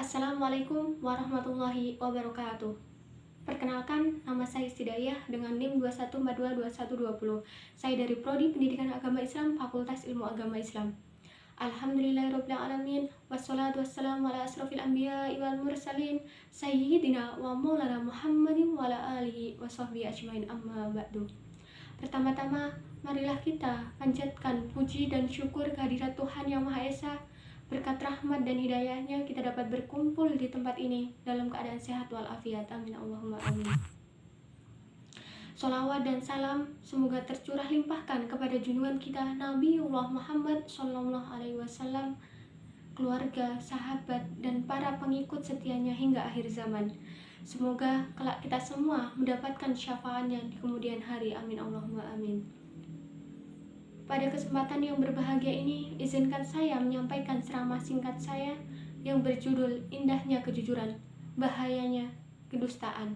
Assalamualaikum warahmatullahi wabarakatuh. Perkenalkan, nama saya Hidayah dengan NIM 21422120. Saya dari Prodi Pendidikan Agama Islam, Fakultas Ilmu Agama Islam. Alhamdulillahirrabbilalamin. Wassalatu wassalamu ala asrofil anbiya'i wal mursalin Sayyidina wa maulana Muhammadin wa ala alihi wa sahbihi ajmain, amma ba'du. Pertama-tama, marilah kita panjatkan puji dan syukur kehadirat Tuhan Yang Maha Esa. Berkat rahmat dan hidayahnya kita dapat berkumpul di tempat ini dalam keadaan sehat walafiat. Amin Allahumma amin. Sholawat dan salam semoga tercurah limpahkan kepada junjungan kita Nabiullah Muhammad Sallallahu Alaihi Wasallam, keluarga, sahabat, dan para pengikut setianya hingga akhir zaman. Semoga kelak kita semua mendapatkan syafaatnya di kemudian hari. Amin Allahumma amin. Pada kesempatan yang berbahagia ini, izinkan saya menyampaikan ceramah singkat saya yang berjudul Indahnya Kejujuran, Bahayanya Kedustaan.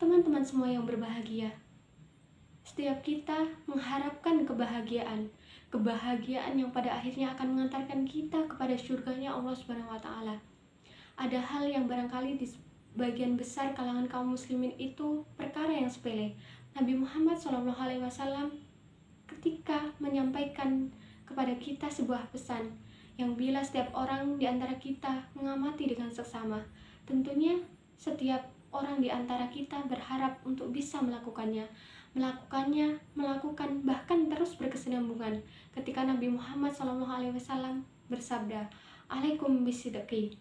Teman-teman semua yang berbahagia, setiap kita mengharapkan kebahagiaan yang pada akhirnya akan mengantarkan kita kepada surganya Allah Subhanahu wa Ta'ala. Ada hal yang barangkali di sebagian besar kalangan kaum muslimin itu perkara yang sepele. Nabi Muhammad SAW ketika menyampaikan kepada kita sebuah pesan yang bila setiap orang di antara kita mengamati dengan seksama, tentunya setiap orang di antara kita berharap untuk bisa melakukan, bahkan terus berkesinambungan. Ketika Nabi Muhammad SAW bersabda, "Alaikum bisidqi."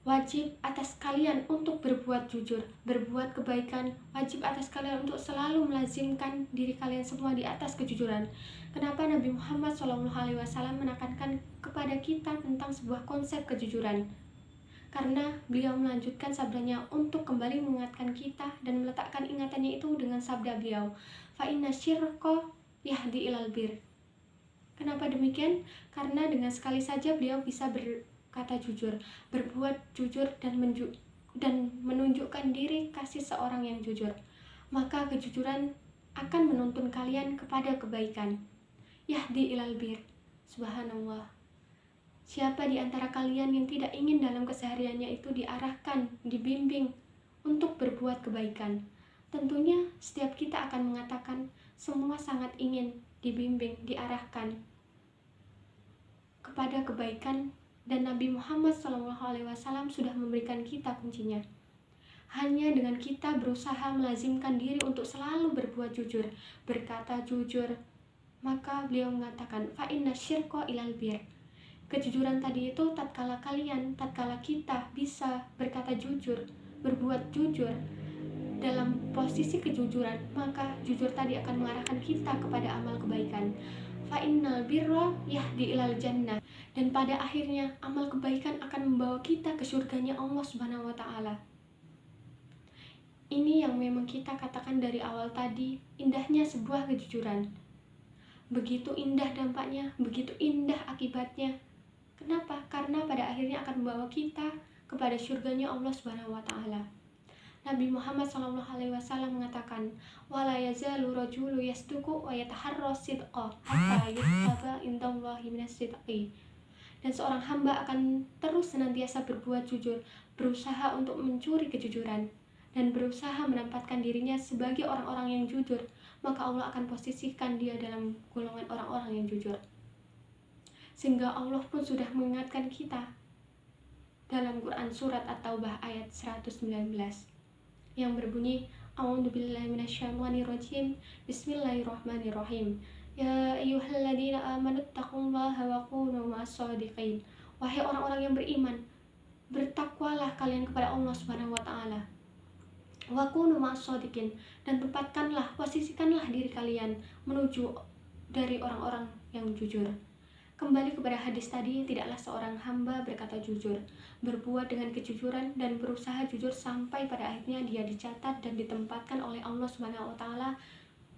Wajib atas kalian untuk berbuat jujur, berbuat kebaikan. Wajib atas kalian untuk selalu melazimkan diri kalian semua di atas kejujuran. Kenapa Nabi Muhammad SAW menekankan kepada kita tentang sebuah konsep kejujuran? Karena beliau melanjutkan sabdanya untuk kembali mengingatkan kita dan meletakkan ingatannya itu dengan sabda beliau, "Fa inna syirqa yahdi ilal bir." Kenapa demikian? Karena dengan sekali saja beliau bisa kata jujur, berbuat jujur dan menunjukkan diri kasih seorang yang jujur, maka kejujuran akan menuntun kalian kepada kebaikan. Yahdi ilal bir. Subhanallah. Siapa di antara kalian yang tidak ingin dalam kesehariannya itu diarahkan, dibimbing untuk berbuat kebaikan? Tentunya setiap kita akan mengatakan semua sangat ingin dibimbing, diarahkan kepada kebaikan. Dan Nabi Muhammad SAW sudah memberikan kita kuncinya. Hanya dengan kita berusaha melazimkan diri untuk selalu berbuat jujur, berkata jujur, maka beliau mengatakan, "Fa inna syirqa ilal bir." Kejujuran tadi itu tatkala kita bisa berkata jujur, berbuat jujur dalam posisi kejujuran, maka jujur tadi akan mengarahkan kita kepada amal kebaikan. Fa innal birra yahdi ilal jannah. Dan pada akhirnya amal kebaikan akan membawa kita ke surganya Allah Subhanahu wa Ta'ala. Ini yang memang kita katakan dari awal tadi, indahnya sebuah kejujuran. Begitu indah dampaknya, begitu indah akibatnya. Kenapa? Karena pada akhirnya akan membawa kita kepada surganya Allah Subhanahu wa Ta'ala. Nabi Muhammad SAW mengatakan, "Wala yazalu rajulu yasduqu wa yataharra sidqa hatta yuktaba indallahi minas sidqi." Dan seorang hamba akan terus senantiasa berbuat jujur, berusaha untuk mencuri kejujuran, dan berusaha menempatkan dirinya sebagai orang-orang yang jujur, maka Allah akan posisikan dia dalam golongan orang-orang yang jujur. Sehingga Allah pun sudah mengingatkan kita dalam Quran surat At-Taubah ayat 119 yang berbunyi, "A'udzubillahi minasyaitonirrajim. Bismillahirrahmanirrahim. Ya ayyuhalladzina amanu taqullaha wa kunu ma'as-shadiqin." Wahai orang-orang yang beriman, bertakwalah kalian kepada Allah Subhanahu wa Ta'ala. Wa kunu ma'as-shadiqin, dan posisikanlah diri kalian menuju dari orang-orang yang jujur. Kembali kepada hadis tadi, tidaklah seorang hamba berkata jujur, berbuat dengan kejujuran dan berusaha jujur sampai pada akhirnya dia dicatat dan ditempatkan oleh Allah Subhanahu wa Ta'ala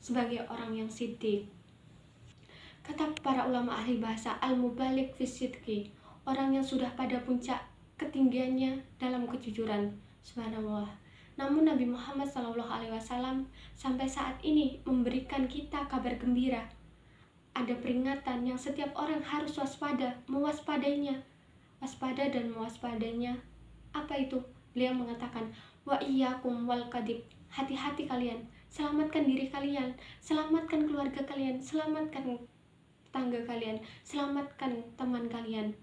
sebagai orang yang siddiq. Kata para ulama ahli bahasa, al-mubalik fisidqi, orang yang sudah pada puncak ketinggiannya dalam kejujuran. Subhanallah. Namun Nabi Muhammad SAW sampai saat ini memberikan kita kabar gembira. Ada peringatan yang setiap orang harus mewaspadainya. waspada dan mewaspadainya. Apa itu? Beliau mengatakan, wa iyyakum wal kadhib, hati-hati kalian, selamatkan diri kalian, selamatkan keluarga kalian, selamatkan tetangga kalian, selamatkan teman kalian.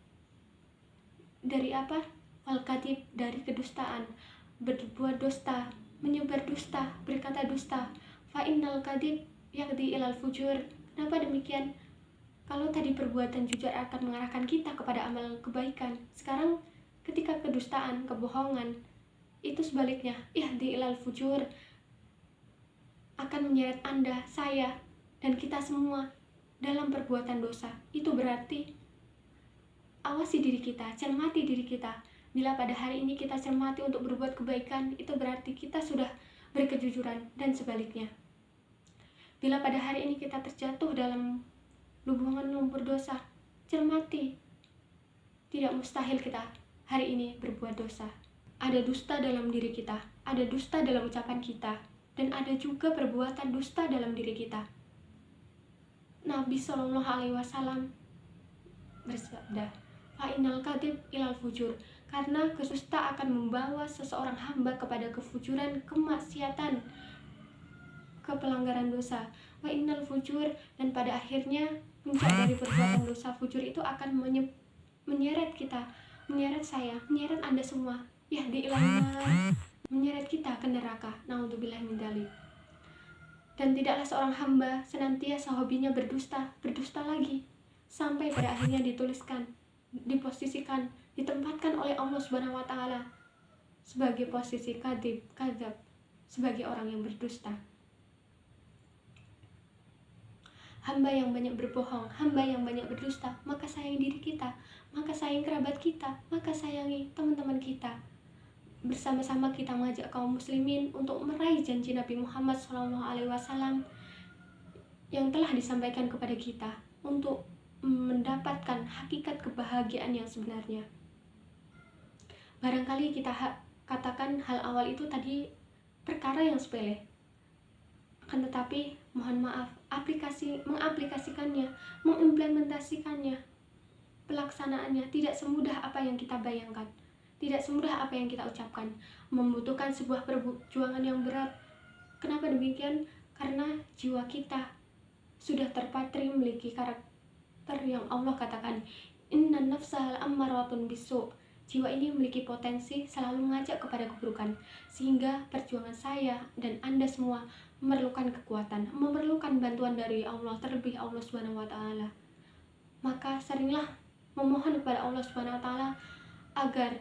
Dari apa? Wal kadhib, dari kedustaan, berbuat dusta, menyebar dusta, berkata dusta. Fa innal kadhib yaqdi ilal fujur. Kenapa demikian? Kalau tadi perbuatan jujur akan mengarahkan kita kepada amal kebaikan, sekarang ketika kedustaan, kebohongan, itu sebaliknya, yahdi ilal fujur, akan menyeret Anda, saya, dan kita semua dalam perbuatan dosa. Itu berarti awasi diri kita, cermati diri kita. Bila pada hari ini kita cermati untuk berbuat kebaikan, itu berarti kita sudah berkejujuran, dan sebaliknya. Bila pada hari ini kita terjatuh dalam lubungan lumpur dosa, cermati. Tidak mustahil kita hari ini berbuat dosa. Ada dusta dalam diri kita, ada dusta dalam ucapan kita, dan ada juga perbuatan dusta dalam diri kita. Nabi Shallallahu Alaihi Wasallam bersabda, "Fa'inal kadhib ilal fujur." Karena kedusta akan membawa seseorang hamba kepada kefujuran, kemaksiatan, kepelanggaran dosa. Wa innal fujur, dan pada akhirnya puncak dari perbuatan dosa fujur itu akan menyeret kita, menyeret saya, menyeret Anda semua, yahdi ilanar, menyeret kita ke neraka. Naudzubillah min dzalik. Dan tidaklah seorang hamba senantiasa hobinya berdusta lagi, sampai pada akhirnya dituliskan, diposisikan, ditempatkan oleh Allah Subhanahu wa taala sebagai posisi kadzab, sebagai orang yang berdusta. Hamba yang banyak berbohong, hamba yang banyak berdusta, maka sayangi diri kita, maka sayangi kerabat kita, maka sayangi teman-teman kita. Bersama-sama kita mengajak kaum muslimin untuk meraih janji Nabi Muhammad SAW yang telah disampaikan kepada kita untuk mendapatkan hakikat kebahagiaan yang sebenarnya. Barangkali kita katakan hal awal itu tadi perkara yang sepele, akan tetapi mohon maaf, mengaplikasikannya, mengimplementasikannya, pelaksanaannya tidak semudah apa yang kita bayangkan, tidak semudah apa yang kita ucapkan, membutuhkan sebuah perjuangan yang berat. Kenapa demikian? Karena jiwa kita sudah terpatri memiliki karakter yang Allah katakan, innan nafsal ammaratun bisu. Jiwa ini memiliki potensi selalu mengajak kepada keburukan, sehingga perjuangan saya dan Anda semua memerlukan kekuatan, memerlukan bantuan dari Allah, terlebih Allah Subhanahu wa taala. Maka seringlah memohon kepada Allah Subhanahu wa taala agar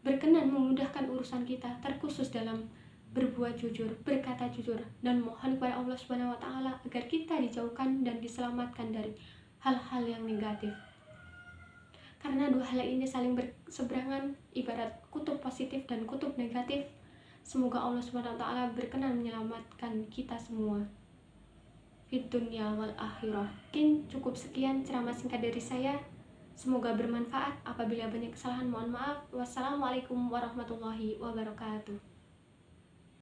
berkenan memudahkan urusan kita, terkhusus dalam berbuat jujur, berkata jujur, dan mohon kepada Allah Subhanahu wa taala agar kita dijauhkan dan diselamatkan dari hal-hal yang negatif. Karena dua hal ini saling berseberangan, ibarat kutub positif dan kutub negatif. Semoga Allah Subhanahu wa taala berkenan menyelamatkan kita semua fid dunya wal akhirah. Mungkin cukup sekian ceramah singkat dari saya. Semoga bermanfaat. Apabila banyak kesalahan mohon maaf. Wassalamualaikum warahmatullahi wabarakatuh.